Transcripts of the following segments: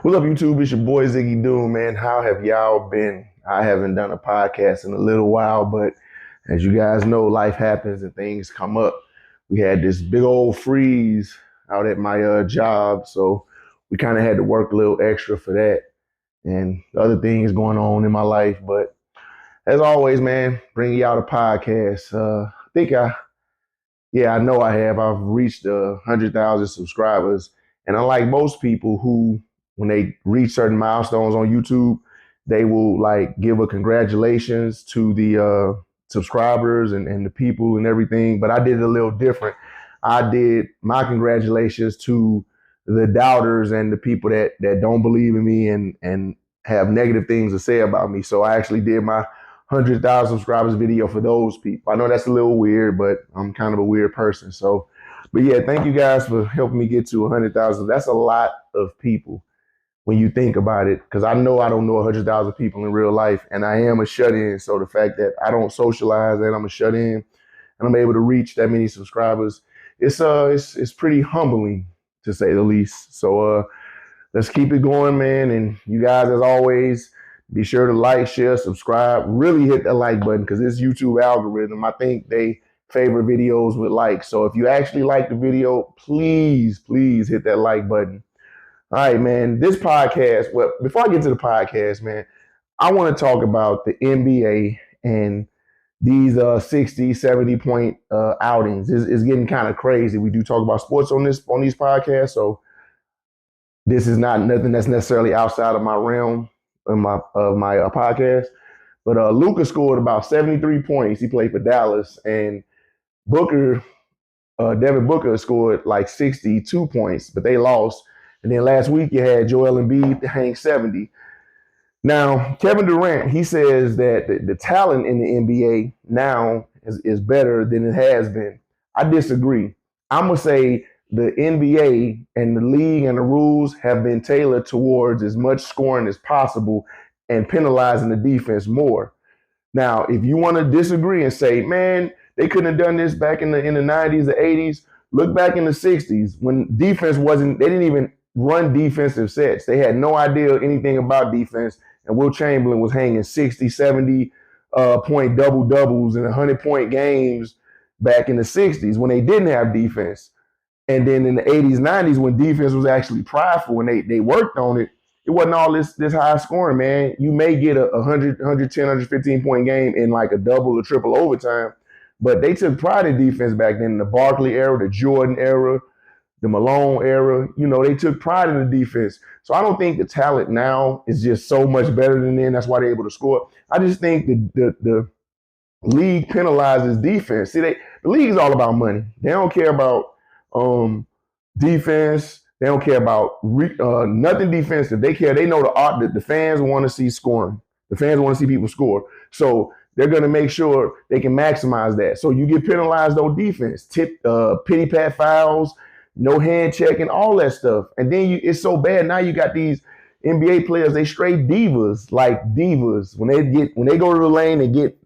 What's up, YouTube? It's your boy Ziggy Doom, man. How have y'all been? I haven't done a podcast in a little while, but as you guys know, life happens and things come up. We had this big old freeze out at my job, so we kind of had to work a little extra for that and other things going on in my life. But as always, man, bringing y'all a podcast. I know I have. I've reached 100,000 subscribers. And unlike most people who, when they reach certain milestones on YouTube, they will like give a congratulations to the subscribers and the people and everything. But I did it a little different. I did my congratulations to the doubters and the people that don't believe in me and have negative things to say about me. So I actually did my 100,000 subscribers video for those people. I know that's a little weird, but I'm kind of a weird person. So, but yeah, thank you guys for helping me get to 100,000. That's a lot of people when you think about it, because I know I don't know 100,000 people in real life, and I am a shut-in. So the fact that I don't socialize and I'm a shut-in and I'm able to reach that many subscribers, it's pretty humbling to say the least. So let's keep it going, man. And you guys, as always, be sure to like, share, subscribe. Really hit that like button, because this YouTube algorithm, I think they favor videos with likes. So if you actually like the video, please hit that like button. All right, man, this podcast, well, before I get to the podcast, man, I want to talk about the NBA and these 60, 70 point outings. It's getting kind of crazy. We do talk about sports on these podcasts, so this is not nothing that's necessarily outside of my realm of my podcast. But Luka scored about 73 points. He played for Dallas, and Devin Booker scored like 62 points, but they lost. And then last week you had Joel Embiid hang 70. Now, Kevin Durant, he says that the talent in the NBA now is better than it has been. I disagree. I'm going to say the NBA and the league and the rules have been tailored towards as much scoring as possible and penalizing the defense more. Now, if you want to disagree and say, man, they couldn't have done this back in the 90s, the 80s, look back in the 60s when defense they didn't even run defensive sets. They had no idea anything about defense, and Will Chamberlain was hanging 60, 70 point double-doubles and 100-point games back in the 60s when they didn't have defense. And then in the 80s, 90s, when defense was actually prideful and they worked on it, it wasn't all this high scoring, man. You may get a 100, 110, 115-point game in like a double or triple overtime, but they took pride in defense back then. The Barkley era, the Jordan era, the Malone era, they took pride in the defense. So I don't think the talent now is just so much better than then. That's why they're able to score. I just think the league penalizes defense. See, the league is all about money. They don't care about defense. They don't care about nothing defensive. They know the fans want to see scoring. The fans want to see people score. So they're going to make sure they can maximize that. So you get penalized on defense, pity pat fouls, no hand checking, all that stuff. And then it's so bad. Now you got these NBA players, they straight divas, like divas. When they go to the lane and get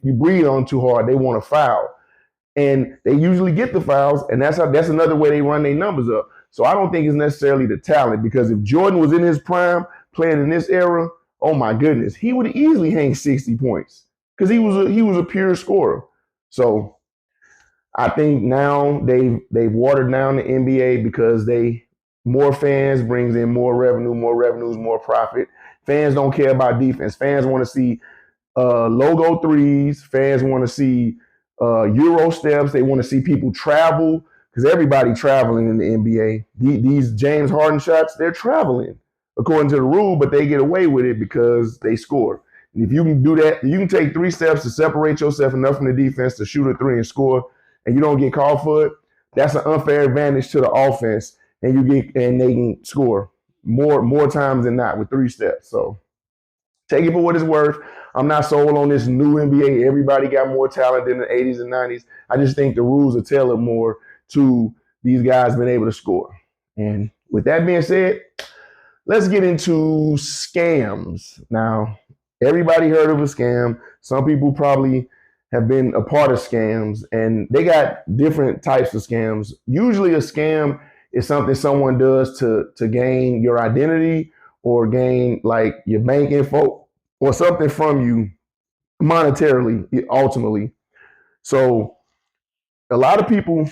you breathe on too hard, they want to foul. And they usually get the fouls, and that's another way they run their numbers up. So I don't think it's necessarily the talent, because if Jordan was in his prime playing in this era, oh my goodness, he would easily hang 60 points because he was a pure scorer. So I think now they've watered down the NBA because more fans brings in more revenue, more profit. Fans don't care about defense. Fans want to see logo threes. Fans want to see Euro steps. They want to see people travel, because everybody traveling in the NBA. These James Harden shots, they're traveling according to the rule, but they get away with it because they score. And if you can do that, you can take 3 steps to separate yourself enough from the defense to shoot a 3 and score, and you don't get called for it. That's an unfair advantage to the offense, and they can score more times than not with 3 steps. So take it for what it's worth. I'm not sold on this new NBA. Everybody got more talent than the 80s and 90s. I just think the rules are tailored more to these guys being able to score. And with that being said, let's get into scams. Now, everybody heard of a scam. Some people probably have been a part of scams, and they got different types of scams. Usually a scam is something someone does to gain your identity or gain like your bank info or something from you monetarily, ultimately. So a lot of people,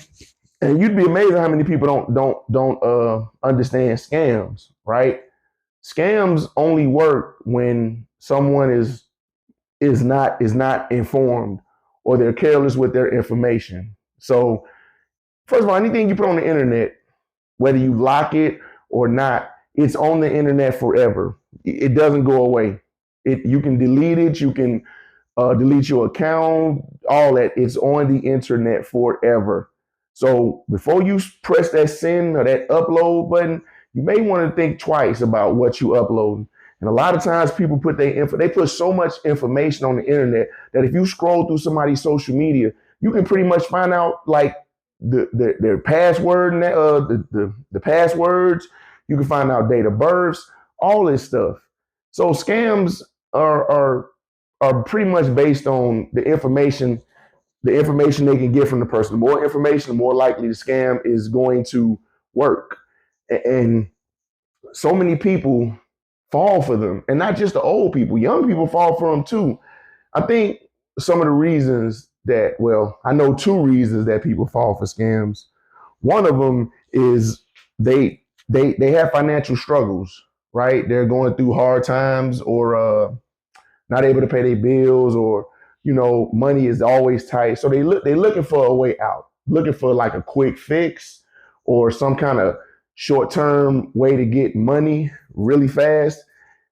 and you'd be amazed how many people don't understand scams, right? Scams only work when someone is not informed or they're careless with their information. So first of all, anything you put on the internet, whether you lock it or not, it's on the internet forever. It doesn't go away. You can delete it. You can delete your account. All that. It's on the internet forever. So before you press that send or that upload button, you may want to think twice about what you upload. And a lot of times people they put so much information on the internet that if you scroll through somebody's social media, you can pretty much find out like their password, the passwords. You can find out date of births, all this stuff. So scams are pretty much based on the information they can get from the person. The more information, the more likely the scam is going to work. And so many people fall for them, and not just the old people, young people fall for them too. I think some of the reasons that, well, I know two reasons that people fall for scams. One of them is they have financial struggles, right? They're going through hard times, or not able to pay their bills, or money is always tight. So they're looking for a way out, looking for like a quick fix or some kind of short-term way to get money really fast.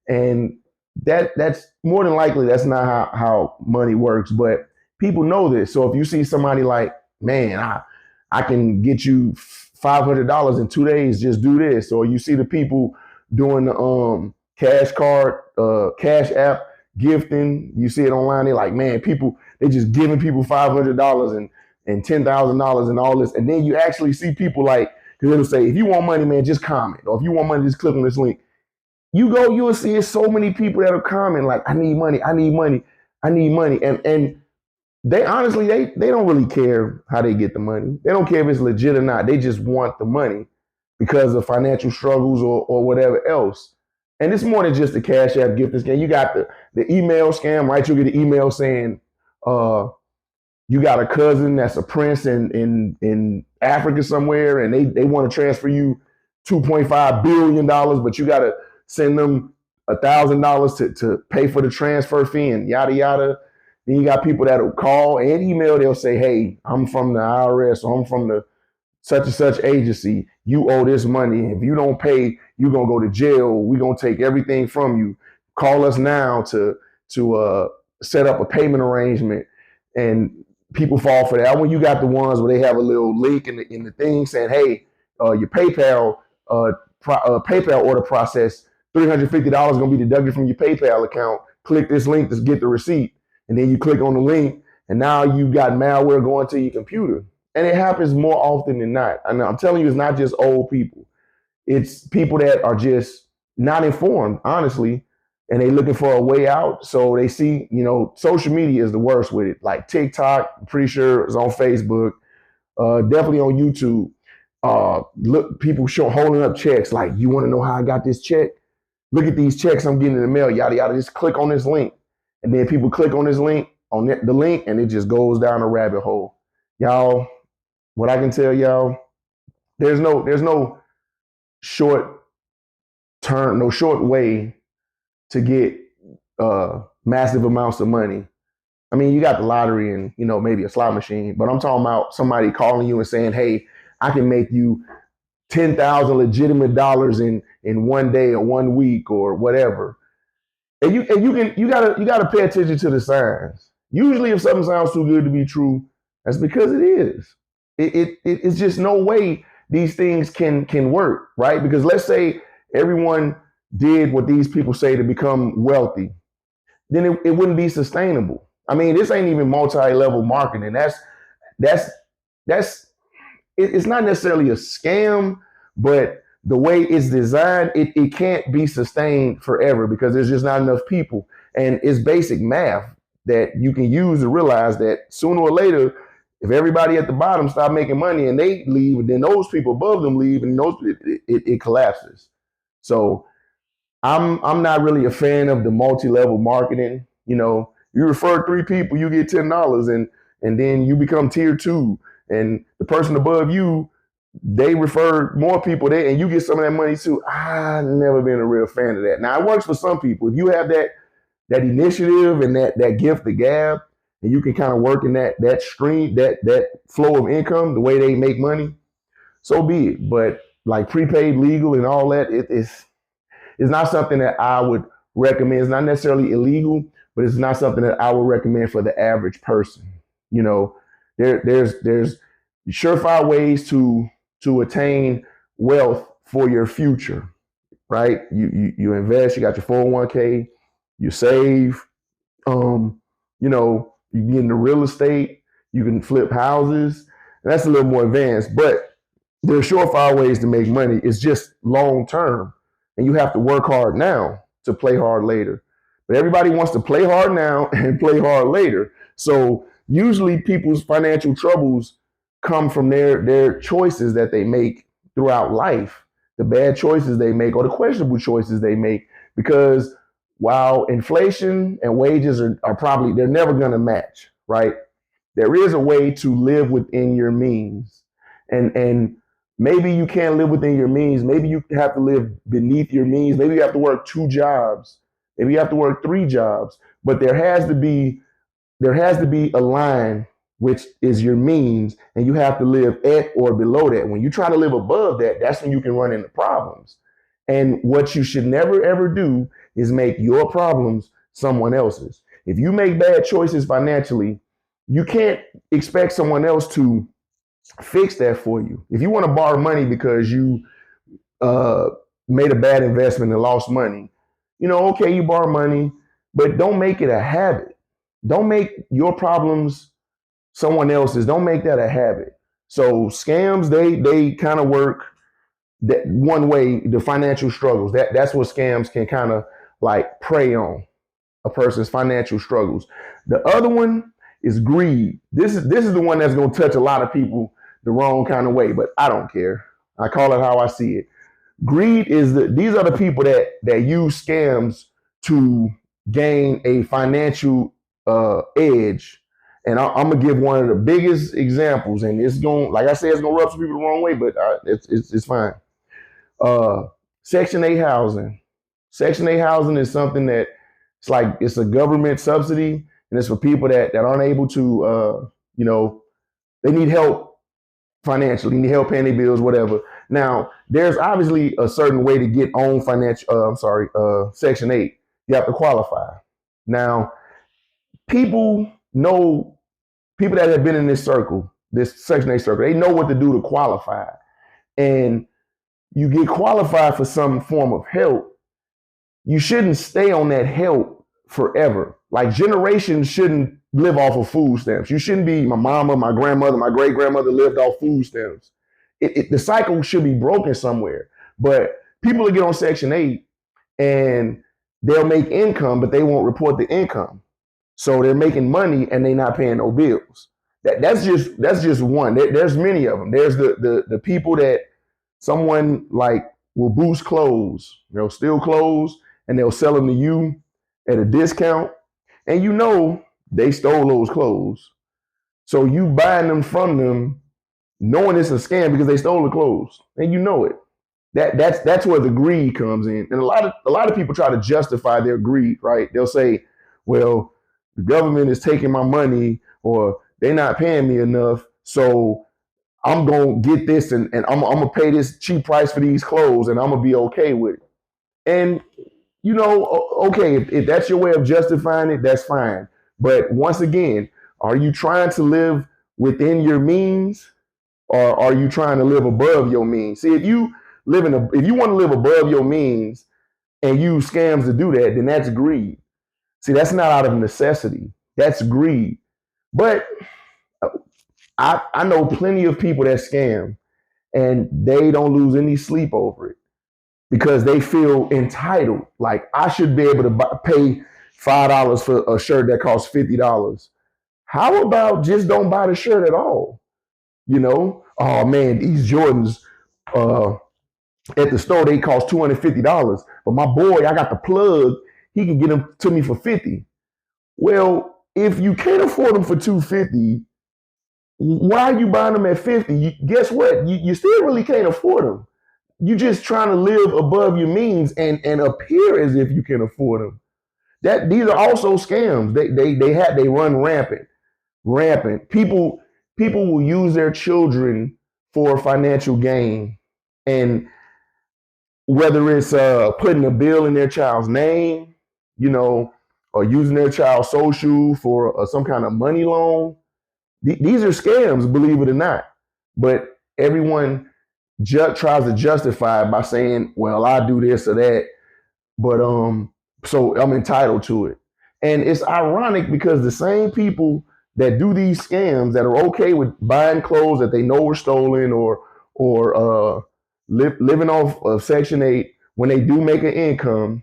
And that's more than likely that's not how money works. But people know this. So if you see somebody like, man, I can get you $500 in 2 days, just do this. Or you see the people doing the cash card, cash app gifting. You see it online. They're like, man, they just giving people $500 and $10,000 and all this. And then you actually see people like, because it'll say, if you want money, man, just comment. Or if you want money, just click on this link. You will see so many people that are comment like, I need money, I need money, I need money. And they honestly, they don't really care how they get the money. They don't care if it's legit or not. They just want the money because of financial struggles or whatever else. And it's more than just the cash app gift scam. You got the email scam, right? You'll get an email saying, you got a cousin that's a prince in Africa somewhere, and they want to transfer you $2.5 billion, but you got to send them $1,000 to pay for the transfer fee and yada yada. Then you got people that'll call and email. They'll say, "Hey, I'm from the IRS, or I'm from the such and such agency. You owe this money. If you don't pay, you're gonna go to jail. We're gonna take everything from you. Call us now to set up a payment arrangement." And people fall for that. When you got the ones where they have a little link in the thing saying, "Hey, your PayPal order process, $350 going to be deducted from your PayPal account. Click this link to get the receipt." And then you click on the link, and now you got malware going to your computer. And it happens more often than not. And I'm telling you, it's not just old people. It's people that are just not informed, honestly, and they looking for a way out. So they see, social media is the worst with it. Like TikTok, I'm pretty sure it's on Facebook, definitely on YouTube. Look, people holding up checks like, you want to know how I got this check? Look at these checks I'm getting in the mail, yada, yada. Just click on this link. And then people click on this link, the link, and it just goes down a rabbit hole. Y'all, what I can tell y'all, there's no short way to get massive amounts of money. I mean, you got the lottery and, maybe a slot machine, but I'm talking about somebody calling you and saying, "Hey, I can make you 10,000 legitimate dollars in 1 day or 1 week or whatever." And you gotta pay attention to the signs. Usually if something sounds too good to be true, that's because it is. It's just no way these things can work, right? Because let's say everyone did what these people say to become wealthy, then it wouldn't be sustainable. I mean, this ain't even multi-level marketing. It's not necessarily a scam, but the way it's designed, it can't be sustained forever because there's just not enough people. And it's basic math that you can use to realize that sooner or later, if everybody at the bottom stop making money and they leave, then those people above them leave, and it collapses. So I'm not really a fan of the multi-level marketing. You know, you refer 3 people, you get $10, and then you become tier 2, and the person above you, they refer more people there, and you get some of that money too. I've never been a real fan of that. Now it works for some people. If you have that initiative and that gift the gab, and you can kind of work in that stream, that flow of income, the way they make money, so be it. But like prepaid legal and all that, it's not something that I would recommend. It's not necessarily illegal, but it's not something that I would recommend for the average person. You know, there's surefire ways to attain wealth for your future, right? You invest, you got your 401k, you save, you know, you can get into real estate, you can flip houses. And that's a little more advanced, but there are surefire ways to make money. It's just long term, and you have to work hard now to play hard later. But everybody wants to play hard now and play hard later. So usually people's financial troubles come from their choices that they make throughout life, the bad choices they make or the questionable choices they make. Because while inflation and wages are probably, they're never going to match, right? There is a way to live within your means. And maybe you can't live within your means. Maybe you have to live beneath your means. Maybe you have to work 2 jobs. Maybe you have to work 3 jobs. But there has to be a line which is your means, and you have to live at or below that. When you try to live above that, that's when you can run into problems. And what you should never ever do is make your problems someone else's. If you make bad choices financially, you can't expect someone else to fix that for you. If you want to borrow money because you uh, made a bad investment and lost money, okay, you borrow money, but don't make it a habit. Don't make your problems someone else's. Don't make that a habit. So scams, they kind of work that one way. The financial struggles, that's what scams can kind of like prey on a person's financial struggles. The other one is greed. This is the one that's going to touch a lot of people the wrong kind of way, but I don't care. I call it how I see it. Greed is these are the people that use scams to gain a financial edge. And I'm gonna give one of the biggest examples, and it's going, like I said, it's gonna rub some people the wrong way, but it's fine. Uh, Section 8 housing. Section 8 housing is something that it's a government subsidy, and it's for people that aren't able to, they need help financially, need help paying their bills, whatever. Now, there's obviously a certain way to get on Section 8. You have to qualify. Now, people know, people that have been in this circle, this Section 8 circle, they know what to do to qualify. And you get qualified for some form of help, you shouldn't stay on that help forever. Like generations shouldn't live off of food stamps. You shouldn't be, my mama, my grandmother, my great grandmother lived off food stamps. The cycle should be broken somewhere. But people will get on Section 8 and they'll make income, but they won't report the income. So they're making money and they're not paying no bills. That's just one. There's many of them. There's the people that someone like will boost clothes. They'll steal clothes and they'll sell them to you at a discount. And they stole those clothes. So you buying them from them knowing it's a scam because they stole the clothes. And you know it. That's where the greed comes in. And a lot of people try to justify their greed, right? They'll say, well, the government is taking my money or they're not paying me enough. So I'm going to get this and I'm going to pay this cheap price for these clothes and I'm going to be okay with it. And, okay, if that's your way of justifying it, that's fine. But once again, are you trying to live within your means or are you trying to live above your means? See, if you want to live above your means and use scams to do that, then that's greed. See, that's not out of necessity. That's greed. But I know plenty of people that scam and they don't lose any sleep over it because they feel entitled. Like, I should be able to pay $5 for a shirt that costs $50. How about just don't buy the shirt at all? Oh man, these Jordans, At the store, they cost $250. But my boy, I got the plug. He can get them to me for 50. Well, if you can't afford them for 250, why are you buying them at 50? Guess what? You still really can't afford them. You just trying to live above your means and appear as if you can afford them. That these are also scams. They run rampant. People will use their children for financial gain, and whether it's putting a bill in their child's name, you know, or using their child's social for some kind of money loan. These are scams, believe it or not. But everyone tries to justify it by saying, "Well, I do this or that," but so I'm entitled to it. And it's ironic because the same people that do these scams that are okay with buying clothes that they know were stolen or living off of Section 8 when they do make an income,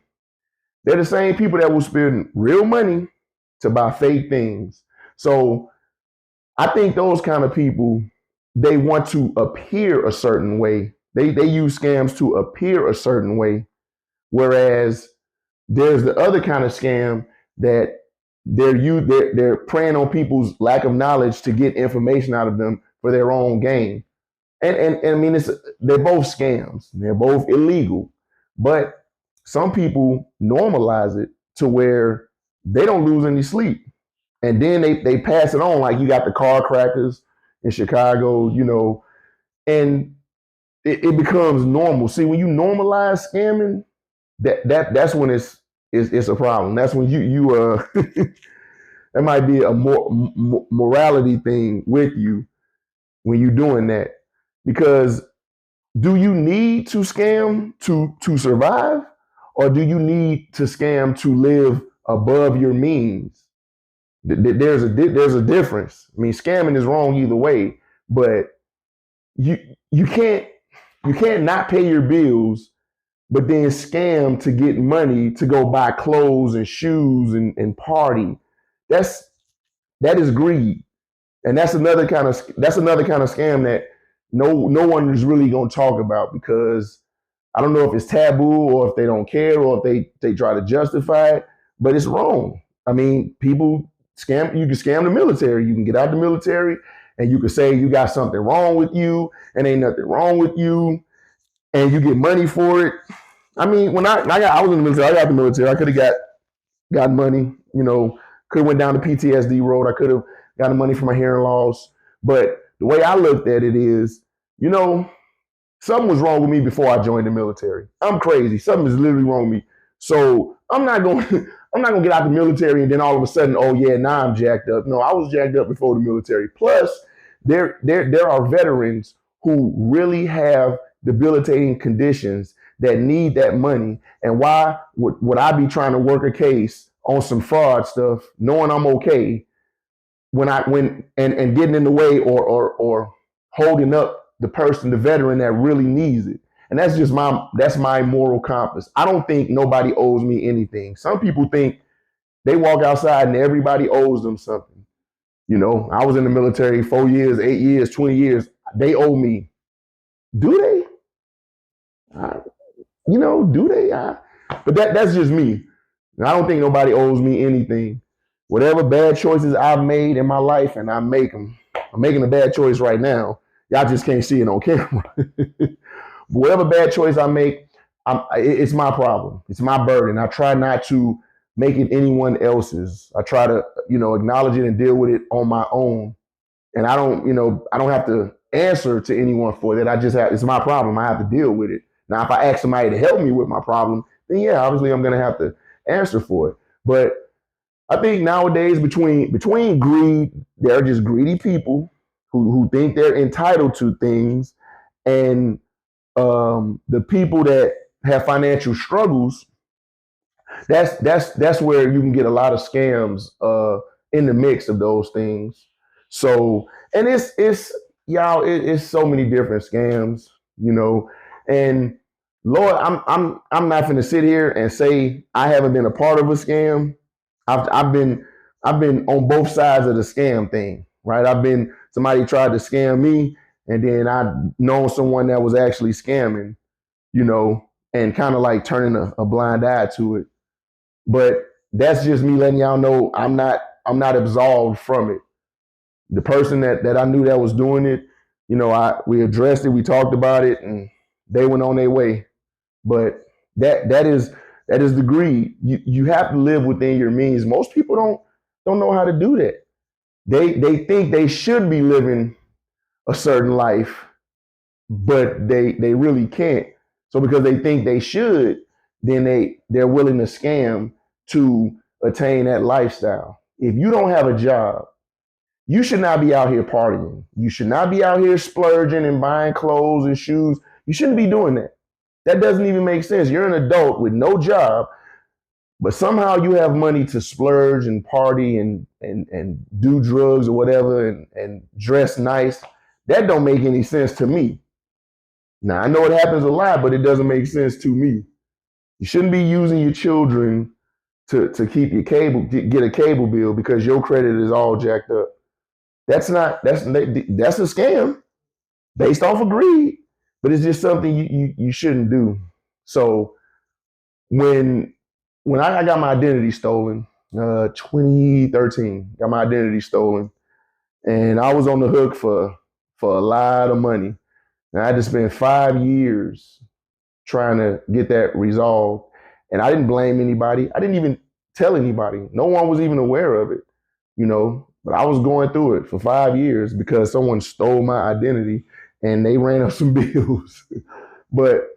they're the same people that will spend real money to buy fake things. So I think those kind of people, they want to appear a certain way. They use scams to appear a certain way. Whereas there's the other kind of scam that they're preying on people's lack of knowledge to get information out of them for their own gain. And I mean, they're both scams. They're both illegal, but some people normalize it to where they don't lose any sleep, and then they pass it on. Like you got the car crackers in Chicago, and it becomes normal. See, when you normalize scamming, that's when it's a problem. That's when you that might be a morality thing with you when you're doing that. Because do you need to scam to survive, or do you need to scam to live above your means? There's a difference. I mean, scamming is wrong either way, but you you can't you can't not pay your bills, but then scam to get money to go buy clothes and shoes and party. That's that is greed, and that's another kind of scam that no one is really gonna talk about because I don't know if it's taboo or if they don't care or if they try to justify it, but it's wrong. I mean, people scam. You can scam the military. You can get out the military, and you can say you got something wrong with you, and ain't nothing wrong with you, and you get money for it. I mean, when I was in the military, I got the military. I could have got money. Could have went down the PTSD road. I could have got the money for my hearing loss. But the way I looked at it is, you know, something was wrong with me before I joined the military. I'm crazy. Something is literally wrong with me. So I'm not going. I'm not gonna get out the military and then all of a sudden, oh yeah, now I'm jacked up. No, I was jacked up before the military. Plus, there are veterans who really have debilitating conditions that need that money. And why would I be trying to work a case on some fraud stuff, knowing I'm okay, and getting in the way or holding up the veteran that really needs it. And that's my moral compass. I don't think nobody owes me anything. Some people think they walk outside and everybody owes them something. I was in the military 4 years, 8 years, 20 years. They owe me. Do they? Do they? But that's just me. I don't think nobody owes me anything. Whatever bad choices I've made in my life, and I'm making a bad choice right now. Y'all just can't see it on camera. But whatever bad choice I make, it's my problem. It's my burden. I try not to make it anyone else's. I try to, acknowledge it and deal with it on my own. And I don't have to answer to anyone for that. It's my problem. I have to deal with it. Now, if I ask somebody to help me with my problem, then yeah, obviously I'm going to have to answer for it. But I think nowadays between greed, there are just greedy people who think they're entitled to things, and the people that have financial struggles. That's where you can get a lot of scams in the mix of those things. So, and it's y'all, it's so many different scams, and Lord, I'm not going to sit here and say I haven't been a part of a scam. I've been on both sides of the scam thing, right? Somebody tried to scam me, and then I known someone that was actually scamming, and kind of like turning a blind eye to it. But that's just me letting y'all know I'm not absolved from it. The person that I knew that was doing it, we addressed it, we talked about it, and they went on their way. But that is the greed. You have to live within your means. Most people don't know how to do that. They think they should be living a certain life, but they really can't. So because they think they should, then they're willing to scam to attain that lifestyle. If you don't have a job, you should not be out here partying. You should not be out here splurging and buying clothes and shoes. You shouldn't be doing that. That doesn't even make sense. You're an adult with no job, but somehow you have money to splurge and party and do drugs or whatever and dress nice. That don't make any sense to me. Now, I know it happens a lot, but it doesn't make sense to me. You shouldn't be using your children to keep your get a cable bill because your credit is all jacked up. That's a scam based off of greed, but it's just something you shouldn't do. So when I got my identity stolen, 2013, got my identity stolen, and I was on the hook for a lot of money. And I had to spend 5 years trying to get that resolved. And I didn't blame anybody. I didn't even tell anybody. No one was even aware of it. But I was going through it for 5 years because someone stole my identity and they ran up some bills. But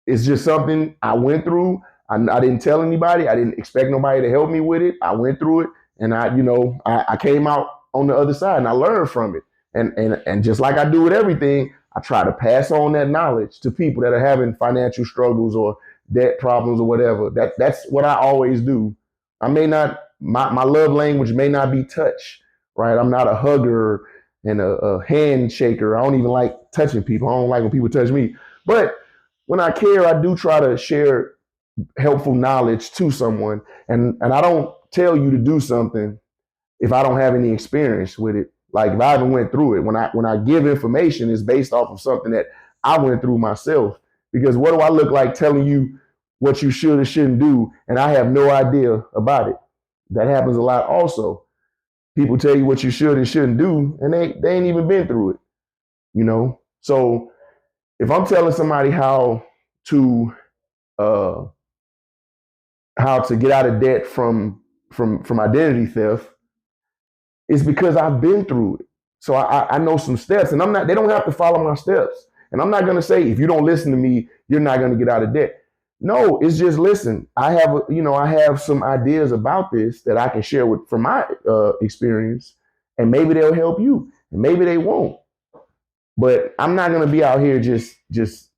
it's just something I went through. I didn't tell anybody. I didn't expect nobody to help me with it. I went through it, and I came out on the other side, and I learned from it. And just like I do with everything, I try to pass on that knowledge to people that are having financial struggles or debt problems or whatever. That's what I always do. I may not, my love language may not be touch, right? I'm not a hugger and a handshaker. I don't even like touching people. I don't like when people touch me. But when I care, I do try to share helpful knowledge to someone. And I don't tell you to do something if I don't have any experience with it. Like if I haven't went through it, when I give information, it's based off of something that I went through myself. Because what do I look like telling you what you should or shouldn't do, and I have no idea about it? That happens a lot also. People tell you what you should and shouldn't do, and they ain't even been through it. So if I'm telling somebody how to get out of debt from identity theft, it's because I've been through it. So I know some steps, and they don't have to follow my steps. And I'm not going to say, if you don't listen to me, you're not going to get out of debt. No, it's just listen. I have some ideas about this that I can share from my experience, and maybe they'll help you, and maybe they won't. But I'm not going to be out here just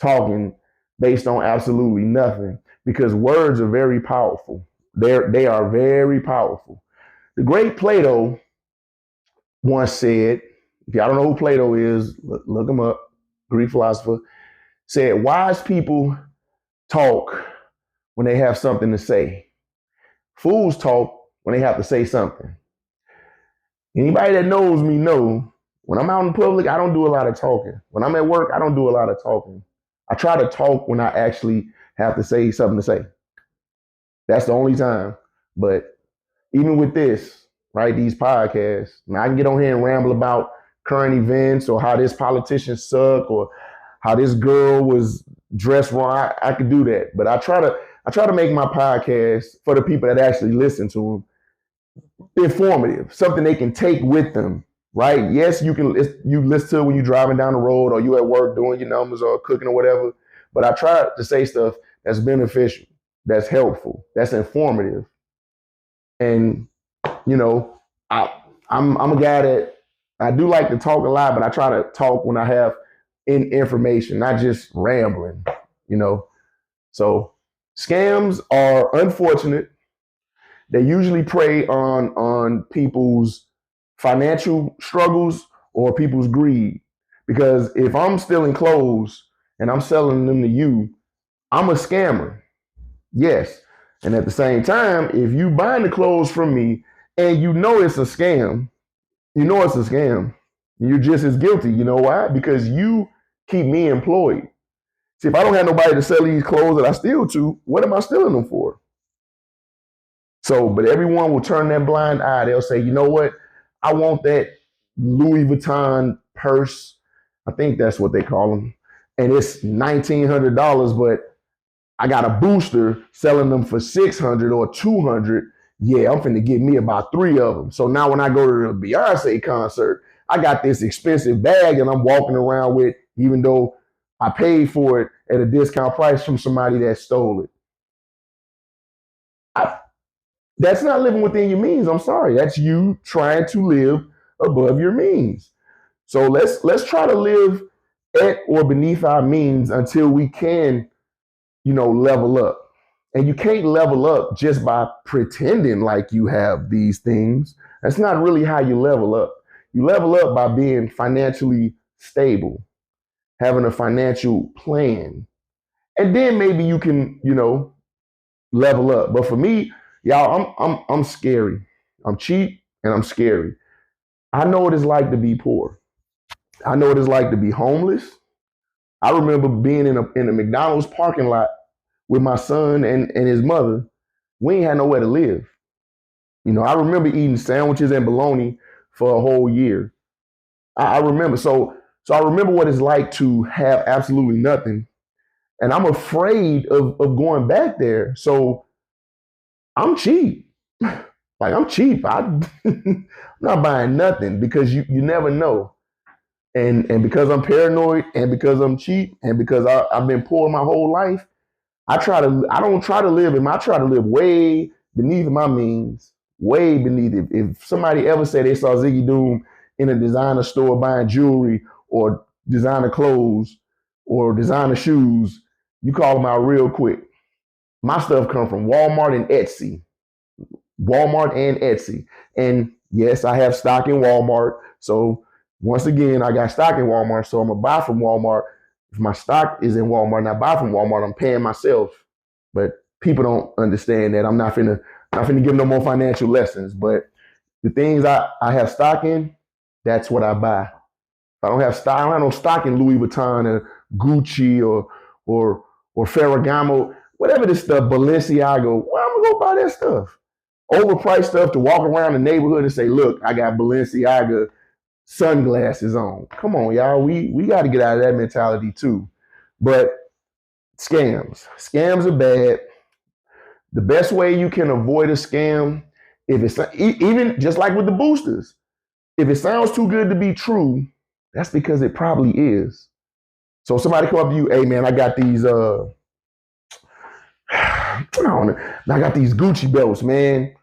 talking based on absolutely nothing, because words are very powerful. They are very powerful. The great Plato once said, if y'all don't know who Plato is, look him up, Greek philosopher, said, wise people talk when they have something to say. Fools talk when they have to say something. Anybody that knows me know, when I'm out in public, I don't do a lot of talking. When I'm at work, I don't do a lot of talking. I try to talk when I actually have to say something to say. That's the only time. But even with this, right, these podcasts, I can get on here and ramble about current events or how this politician suck or how this girl was dressed wrong. I could do that. But I try to make my podcast for the people that actually listen to them informative, something they can take with them, right? Yes, you listen to it when you're driving down the road or you at work doing your numbers or cooking or whatever. But I try to say stuff that's beneficial, that's helpful, that's informative. And I'm a guy that I do like to talk a lot, but I try to talk when I have information, not just rambling. So scams are unfortunate. They usually prey on people's financial struggles or people's greed. Because if I'm stealing clothes and I'm selling them to you, I'm a scammer. Yes. And at the same time, if you buying the clothes from me and you know it's a scam, you're just as guilty. You know why? Because you keep me employed. See, if I don't have nobody to sell these clothes that I steal to, what am I stealing them for? So, but everyone will turn that blind eye. They'll say, you know what? I want that Louis Vuitton purse. I think that's what they call them. And it's $1,900, but I got a booster selling them for 600 or 200. Yeah, I'm finna get me about 3 of them. So now when I go to the Beyonce concert, I got this expensive bag and I'm walking around with, even though I paid for it at a discount price from somebody that stole it. I, that's not living within your means. I'm sorry. That's you trying to live above your means. So let's try to live at or beneath our means until we can, level up. And you can't level up just by pretending like you have these things. That's not really how you level up. You level up by being financially stable, having a financial plan. And then maybe you can, level up. But for me, y'all, I'm scary. I'm cheap and I'm scary. I know what it's like to be poor. I know what it's like to be homeless. I remember being in a McDonald's parking lot with my son and his mother. We ain't had nowhere to live. I remember eating sandwiches and bologna for a whole year. I remember. So I remember what it's like to have absolutely nothing. And I'm afraid of going back there. So I'm cheap. Like I'm cheap. I'm not buying nothing because you never know. And because I'm paranoid and because I'm cheap and because I've been poor my whole life, I don't try to live I try to live way beneath my means, way beneath it. If somebody ever said they saw Ziggy Doom in a designer store buying jewelry or designer clothes or designer shoes, you call them out real quick. My stuff come from Walmart and Etsy. Walmart and Etsy. And yes, I have stock in Walmart. So once again, I got stock in Walmart. So I'm gonna buy from Walmart. If my stock is in Walmart and I buy from Walmart, I'm paying myself. But people don't understand that. I'm not finna give no more financial lessons. But the things I have stock in, that's what I buy. If I don't have stock, I don't have no stock in Louis Vuitton or Gucci or Ferragamo, whatever this stuff, Balenciaga. Well, I'm gonna go buy that stuff. Overpriced stuff to walk around the neighborhood and say, look, I got Balenciaga sunglasses on. Come on, y'all. We got to get out of that mentality too. But scams are bad. The best way you can avoid a scam, if it's even just like with the boosters, if it sounds too good to be true, that's because it probably is. So somebody come up to you, hey man, I got these I don't know, I got these Gucci belts, man.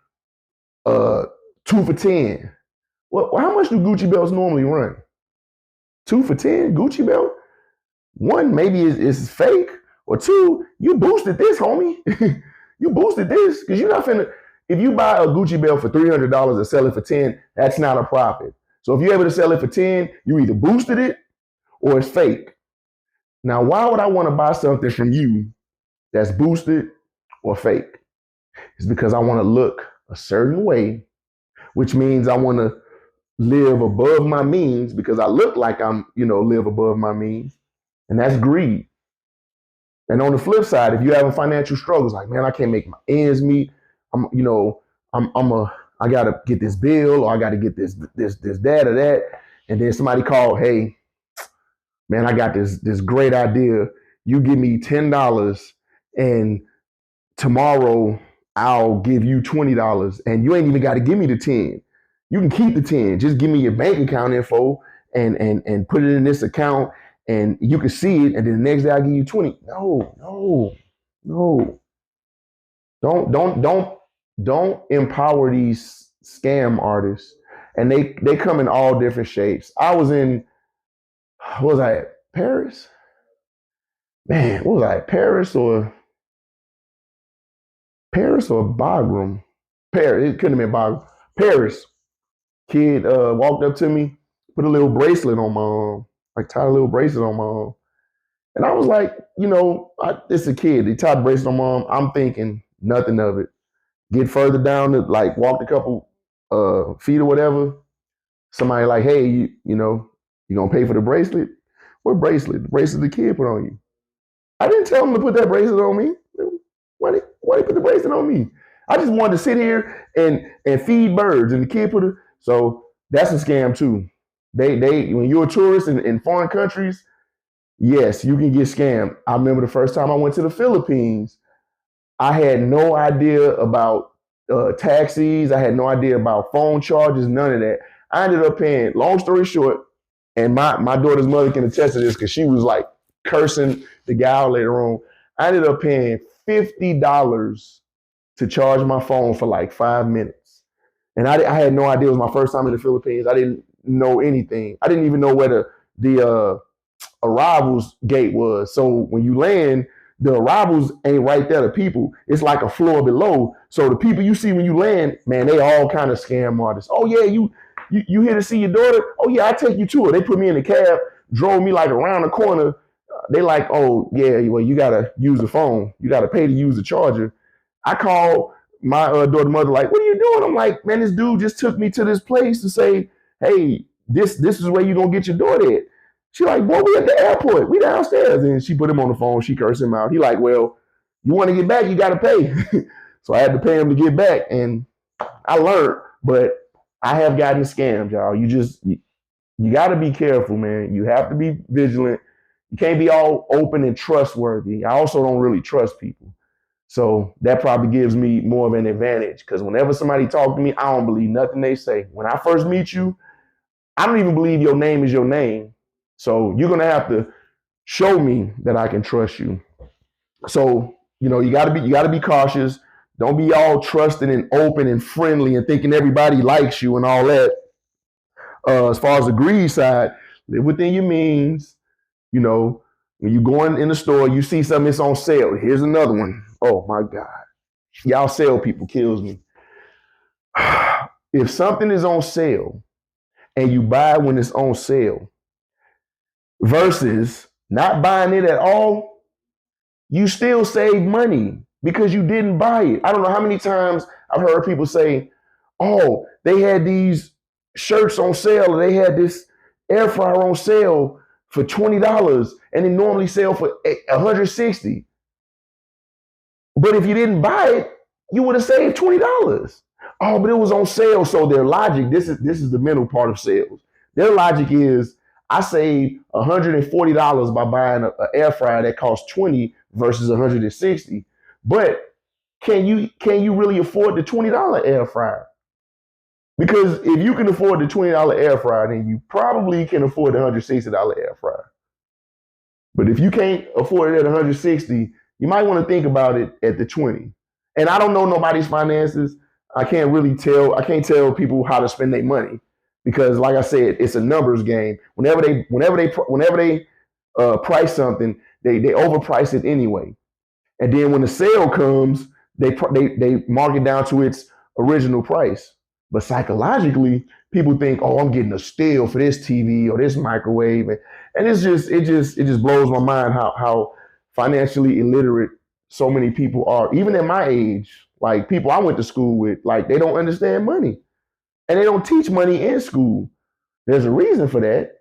2 for 10. Well, how much do Gucci belts normally run? 2 for 10 Gucci belt. One maybe is fake, or two, you boosted this, homie. You boosted this because you're not finna. If you buy a Gucci belt for $300 and sell it for 10, that's not a profit. So if you're able to sell it for 10, you either boosted it or it's fake. Now, why would I want to buy something from you that's boosted or fake? It's because I want to look a certain way, which means I want to live above my means because I look like live above my means. And that's greed. And on the flip side, if you're having financial struggles, like, man, I can't make my ends meet. I gotta get this bill or I gotta get this, that or that. And then somebody called, hey, man, I got this great idea. You give me $10 and tomorrow I'll give you $20 and you ain't even got to give me the 10. You can keep the 10. Just give me your bank account info and put it in this account and you can see it. And then the next day I'll give you 20. No. Don't empower these scam artists. And they come in all different shapes. I was in, what was I at? Paris? Man, what was I at? Paris or Bagram? Paris. It couldn't have been Bagram. Paris. Kid walked up to me, put a little bracelet on my arm, like tied a little bracelet on my arm. And I was like, it's a kid. He tied a bracelet on my arm. I'm thinking nothing of it. Get further down, like walked a couple feet or whatever. Somebody like, hey, you gonna pay for the bracelet? What bracelet? The bracelet the kid put on you. I didn't tell him to put that bracelet on me. Why they put the bracelet on me? I just wanted to sit here and feed birds, and the kid put it. So that's a scam too. They when you're a tourist in foreign countries, yes, you can get scammed. I remember the first time I went to the Philippines. I had no idea about taxis. I had no idea about phone charges, none of that. I ended up paying, long story short, and my daughter's mother can attest to this because she was like cursing the guy out later on. I ended up paying $50 to charge my phone for like 5 minutes. And I had no idea. It was my first time in the Philippines. I didn't know anything. I didn't even know where the arrivals gate was. So when you land, the arrivals ain't right there. The people, it's like a floor below. So the people you see when you land, man, they all kind of scam artists. Oh yeah, you here to see your daughter? Oh yeah, I take you to her. They put me in the cab, drove me like around the corner. They like, oh yeah, well you gotta use the phone. You gotta pay to use the charger. I called my daughter mother like, what are you doing? I'm like, man, this dude just took me to this place to say, hey, this is where you gonna get your daughter at. She like, boy, we at the airport. We downstairs. And she put him on the phone. She cursed him out. He like, well, you want to get back, you got to pay. So I had to pay him to get back. And I learned, but I have gotten scammed, y'all. You got to be careful, man. You have to be vigilant. You can't be all open and trustworthy. I also don't really trust people. So that probably gives me more of an advantage because whenever somebody talks to me, I don't believe nothing they say. When I first meet you, I don't even believe your name is your name. So you're gonna have to show me that I can trust you. So you gotta be cautious. Don't be all trusting and open and friendly and thinking everybody likes you and all that. As far as the greed side, live within your means. You know, when you go in the store, you see something that's on sale. Here's another one. Oh my God, y'all sale people kills me. If something is on sale and you buy when it's on sale versus not buying it at all, you still save money because you didn't buy it. I don't know how many times I've heard people say, oh, they had these shirts on sale, or they had this air fryer on sale for $20 and they normally sell for $160. But if you didn't buy it, you would have saved $20. Oh, but it was on sale. So their logic, this is the mental part of sales. Their logic is, I saved $140 by buying an air fryer that costs $20 versus $160. But can you really afford the $20 air fryer? Because if you can afford the $20 air fryer, then you probably can afford the $160 air fryer. But if you can't afford it at $160, you might want to think about it at the $20. And I don't know nobody's finances. I can't tell people how to spend their money because, like I said, it's a numbers game. Whenever they price something, they overprice it anyway. And then when the sale comes, they mark it down to its original price. But psychologically, people think, oh, I'm getting a steal for this TV or this microwave, and it just blows my mind how financially illiterate so many people are. Even at my age, like people I went to school with, like they don't understand money, and they don't teach money in school. There's a reason for that.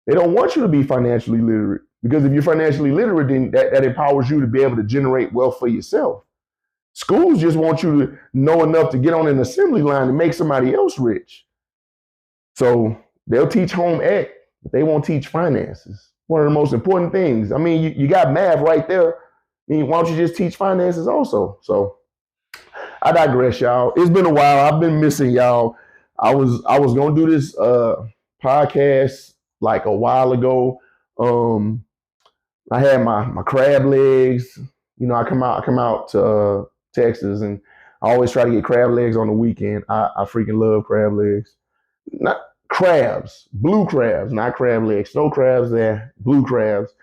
They don't want you to be financially literate because if you're financially literate, then that empowers you to be able to generate wealth for yourself. Schools just want you to know enough to get on an assembly line and make somebody else rich. So they'll teach home ec, but they won't teach finances. One of the most important things. I mean, you got math right there. I mean, why don't you just teach finances also? So I digress, y'all. It's been a while. I've been missing y'all. I was gonna do this podcast like a while ago. I had my crab legs. I come out to Texas, and I always try to get crab legs on the weekend. I freaking love crab legs. Not crabs, blue crabs, not crab legs. Snow crabs, there, blue crabs.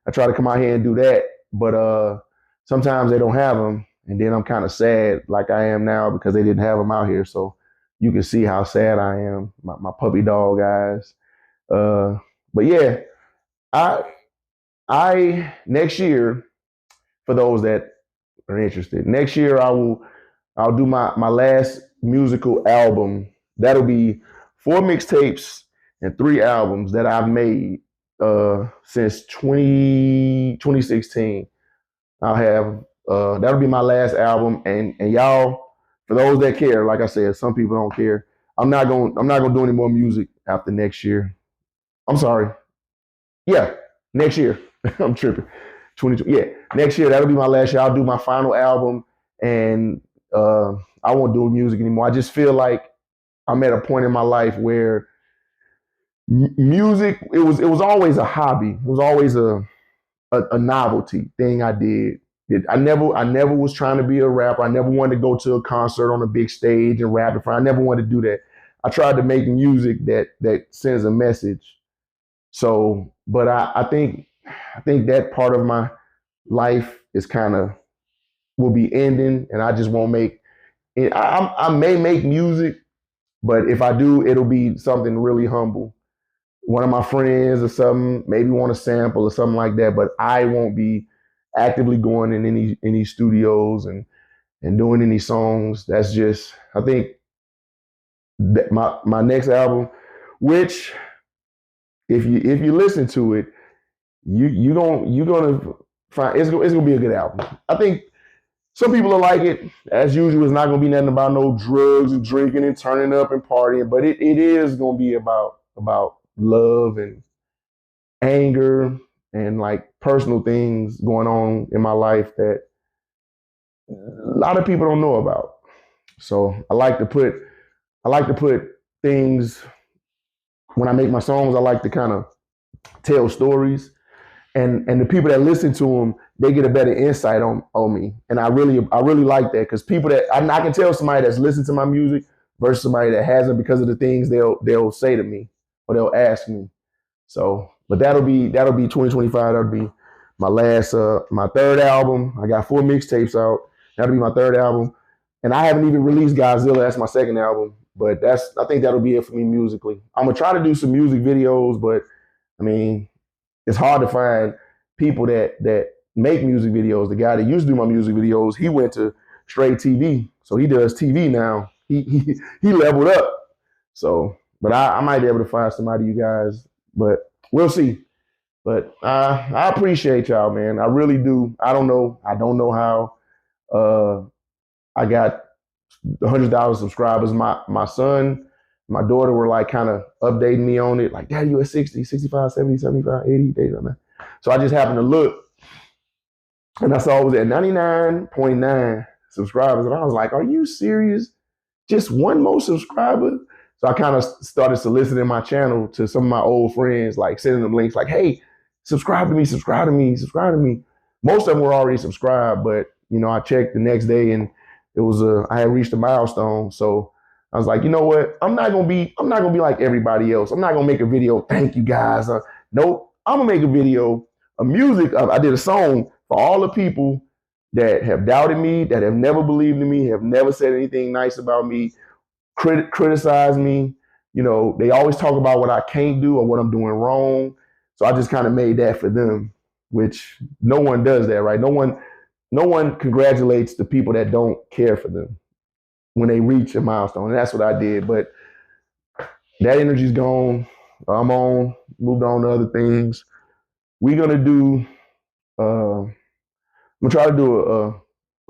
I try to come out here and do that, but sometimes they don't have them, and then I'm kind of sad, like I am now, because they didn't have them out here. So you can see how sad I am. My puppy dog eyes. But yeah, I next year, for those that are interested, next year I'll do my last musical album. That'll be 4 mixtapes and 3 albums that I've made since 2016. I'll have that'll be my last album, and y'all, for those that care, like I said, some people don't care. I'm not gonna do any more music after next year. I'm sorry. Yeah, next year. I'm tripping. 2020. Yeah, next year that'll be my last year. I'll do my final album, and uh, I won't do music anymore. I just feel like I'm at a point in my life where music it was always a hobby. It was always a novelty thing I did. I never was trying to be a rapper. I never wanted to go to a concert on a big stage and rap in front. I never wanted to do that. I tried to make music that sends a message. So, but I think that part of my life is kind of will be ending, and I just won't make it. I may make music, but if I do, it'll be something really humble. One of my friends or something maybe want to sample or something like that, but I won't be actively going in any studios and doing any songs. That's just I think that my next album, which if you listen to it, you're gonna find it's gonna be a good album. I think some people will like it. As usual, it's not gonna be nothing about no drugs and drinking and turning up and partying, but it is gonna be about love and anger and like personal things going on in my life that a lot of people don't know about. So I like to put things when I make my songs. I like to kind of tell stories, and the people that listen to them, they get a better insight on me, and I really like that because people that I can tell somebody that's listened to my music versus somebody that hasn't because of the things they'll say to me or they'll ask me. So, but that'll be 2025. That'll be my third album. I got 4 mixtapes out. That'll be my third album, and I haven't even released Godzilla. That's my second album. But I think that'll be it for me musically. I'm gonna try to do some music videos, but I mean, it's hard to find people that make music videos. The guy that used to do my music videos, he went to straight TV, so he does TV now. He leveled up. So, but I might be able to find somebody, you guys, but we'll see. But I appreciate y'all, man. I really do. I don't know. I don't know how I got 100,000 subscribers. My son, my daughter were like kind of updating me on it. Like, Daddy, you at 60, 65, 70, 75, 80 days on that. So I just happened to look and I saw it was at 99.9 subscribers. And I was like, are you serious? Just one more subscriber? So I kind of started soliciting my channel to some of my old friends, like sending them links like, hey, subscribe to me, subscribe to me, subscribe to me. Most of them were already subscribed, but I checked the next day and it was I had reached a milestone. So I was like, you know what? I'm not gonna be like everybody else. I'm not gonna make a video. Thank you guys. Nope. I'm gonna make a video, a music. I did a song for all the people that have doubted me, that have never believed in me, have never said anything nice about me, criticize me. They always talk about what I can't do or what I'm doing wrong. So I just kind of made that for them, which no one does that, right? No one congratulates the people that don't care for them when they reach a milestone. And that's what I did. But that energy's gone. Moved on to other things. We're gonna do I'm gonna try to do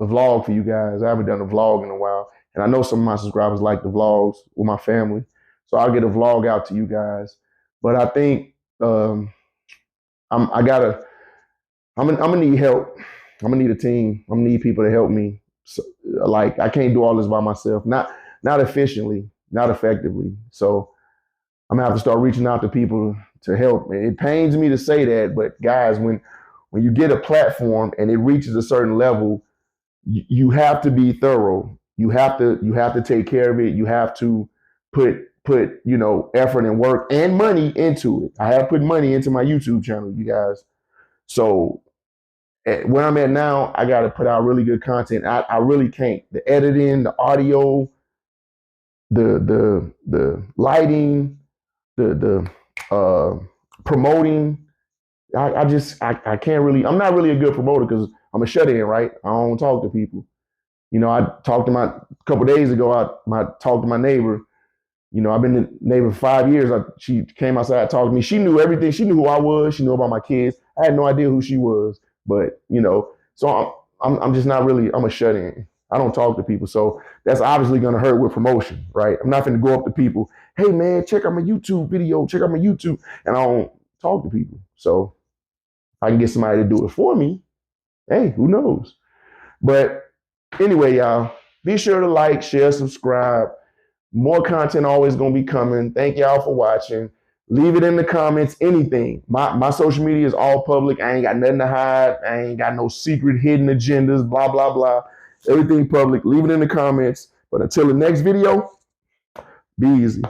a vlog for you guys. I haven't done a vlog in a while. And I know some of my subscribers like the vlogs with my family. So I'll get a vlog out to you guys. But I think I'm gonna need help. I'm gonna need a team. I'm gonna need people to help me. So, like I can't do all this by myself. Not efficiently, not effectively. So I'm gonna have to start reaching out to people to help. It pains me to say that, but guys, when you get a platform and it reaches a certain level, you have to be thorough. You have to take care of it. You have to put effort and work and money into it. I have put money into my YouTube channel, you guys. So where I'm at now, I got to put out really good content. I really can't. The editing, the audio, the lighting, the promoting. I can't really. I'm not really a good promoter because I'm a shut in, right? I don't talk to people. I talked to a couple days ago. I talked to my neighbor, I've been a neighbor for 5 years. She came outside, talked to me. She knew everything. She knew who I was. She knew about my kids. I had no idea who she was. But, so I'm just not really, I'm a shut in. I don't talk to people. So that's obviously going to hurt with promotion, right? I'm not going to go up to people, hey, man, check out my YouTube video, check out my YouTube. And I don't talk to people. So if I can get somebody to do it for me, hey, who knows? But anyway, y'all, be sure to like, share, subscribe. More content always going to be coming. Thank y'all for watching. Leave it in the comments, anything. My social media is all public. I ain't got nothing to hide. I ain't got no secret hidden agendas, blah, blah, blah. Everything public. Leave it in the comments. But until the next video, be easy.